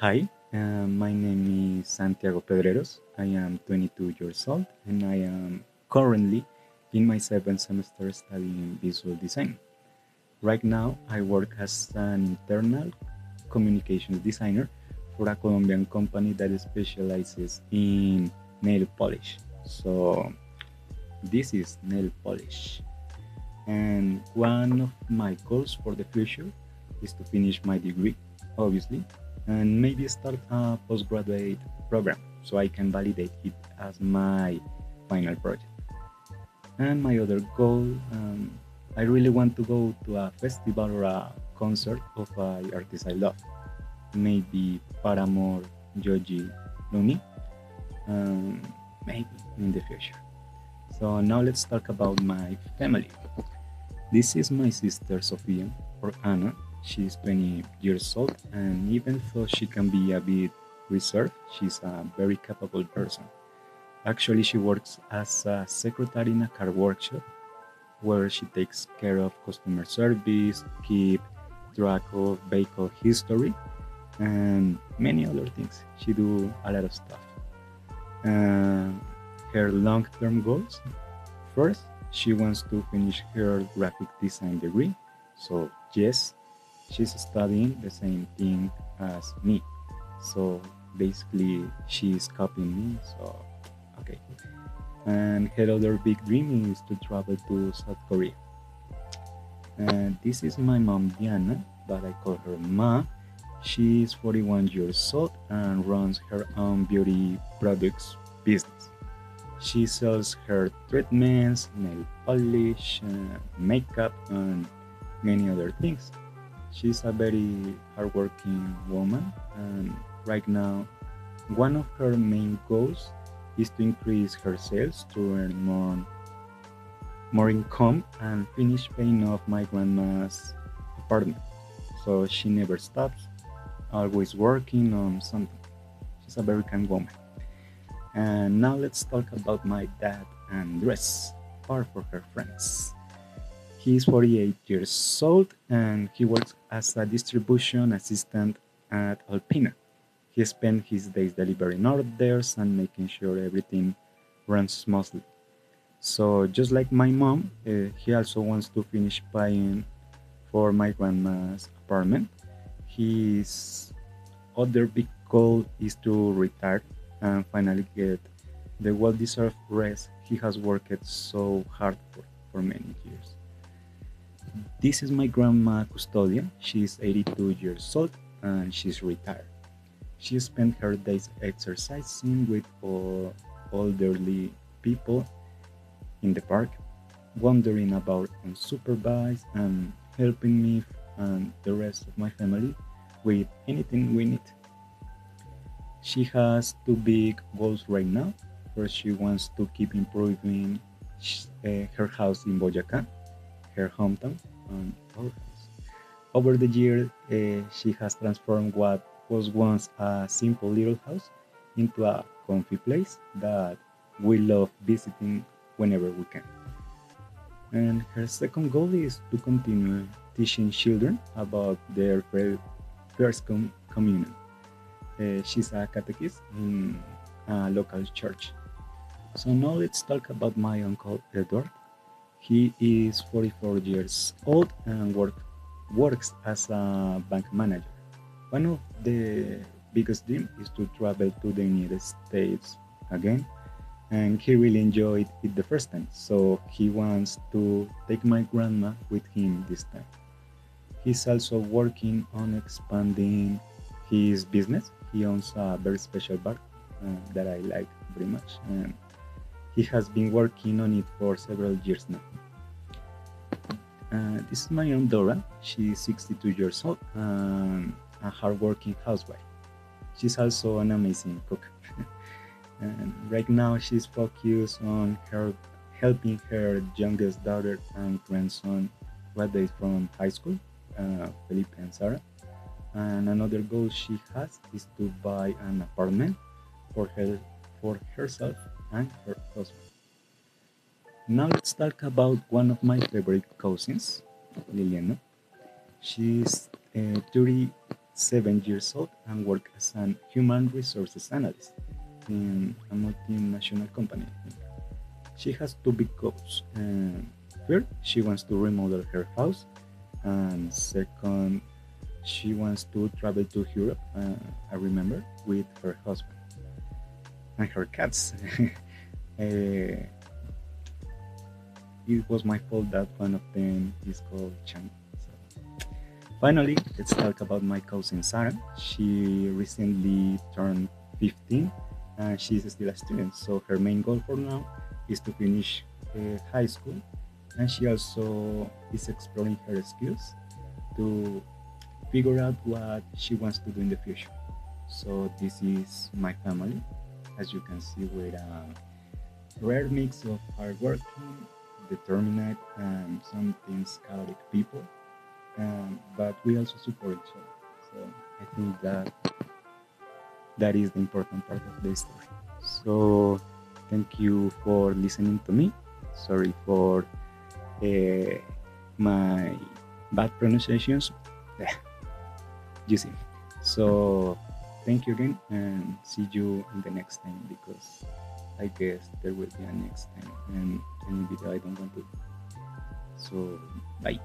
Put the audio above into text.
Hi, my name is Santiago Pedreros. I am 22 years old and I am currently in my seventh semester studying visual design. Right now, I work as an internal communications designer for a Colombian company that specializes in nail polish. So, this is nail polish. And one of my goals for the future is to finish my degree, obviously, and maybe start a postgraduate program so I can validate it as my final project. And my other goal, I really want to go to a festival or a concert of an artist I love. Maybe Paramore, Joji, Lumi, um, maybe in the future. So now let's talk about my family. This is my sister Sofia, or Anna. She's 20 years old, and even though she can be a bit reserved, she's a very capable person. Actually, she works as a secretary in a car workshop where she takes care of customer service, keep track of vehicle history, and many other things. She do a lot of stuff. Uh, Her long-term goals. First, she wants to finish her graphic design degree. So, yes, she's studying the same thing as me. So, basically, she's copying me. So, okay. And her other big dream is to travel to South Korea. And this is my mom, Diana, but I call her Ma. She's 41 years old and runs her own beauty products business. She sells hair treatments, nail polish, makeup, and many other things. She's a very hardworking woman, and right now, one of her main goals is to increase her sales to earn more income and finish paying off my grandma's apartment. So she never stops, always working on something. She's a very kind woman. And now let's talk about my dad, Andres, or for her friends. He's 48 years old and he works as a distribution assistant at Alpina. He spends his days delivering orders and making sure everything runs smoothly. So, just like my mom, he also wants to finish paying for my grandma's apartment. His other big goal is to retire and finally get the well deserved rest he has worked so hard for many years. This is my grandma Custodia. She's 82 years old and she's retired. She spent her days exercising with elderly people in the park, wandering about unsupervised, and helping me and the rest of my family with anything we need. She has two big goals right now. First, she wants to keep improving her house in Boyacá, her hometown, and our house. Over the years, she has transformed what was once a simple little house into a comfy place that we love visiting whenever we can. And her second goal is to continue teaching children about their first communion. She's a catechist in a local church. So now let's talk about my uncle Edward. He is 44 years old and works as a bank manager. One of the biggest dreams is to travel to the United States again, and he really enjoyed it the first time. So he wants to take my grandma with him this time. He's also working on expanding his business. He owns a very special bar that I like very much, and he has been working on it for several years now. This is my aunt Dora. She's 62 years old and a hardworking housewife. She's also an amazing cook. And right now, she's focused on helping her youngest daughter and grandson graduate from high school, Felipe and Sarah. And another goal she has is to buy an apartment for herself and her husband. Now let's talk about one of my favorite cousins, Liliana. She's 30. 7 years old and works as an human resources analyst in a multinational company. She has two big goals. First, she wants to remodel her house, and second, she wants to travel to Europe, I remember, with her husband and her cats. uh, it was my fault that one of them is called Chang. So, finally, let's talk about my cousin Sarah. She recently turned 15 and she's still a student. So her main goal for now is to finish high school, and she also is exploring her skills to figure out what she wants to do in the future. So this is my family. As you can see, we're a rare mix of hardworking, determined, and sometimes chaotic people. But we also support each other. So I think that is the important part of the story. So thank you for listening to me. Sorry for uh, my bad pronunciations. You see. So thank you again and see you in the next time, because I guess there will be a next time and any video I don't want to do. So bye.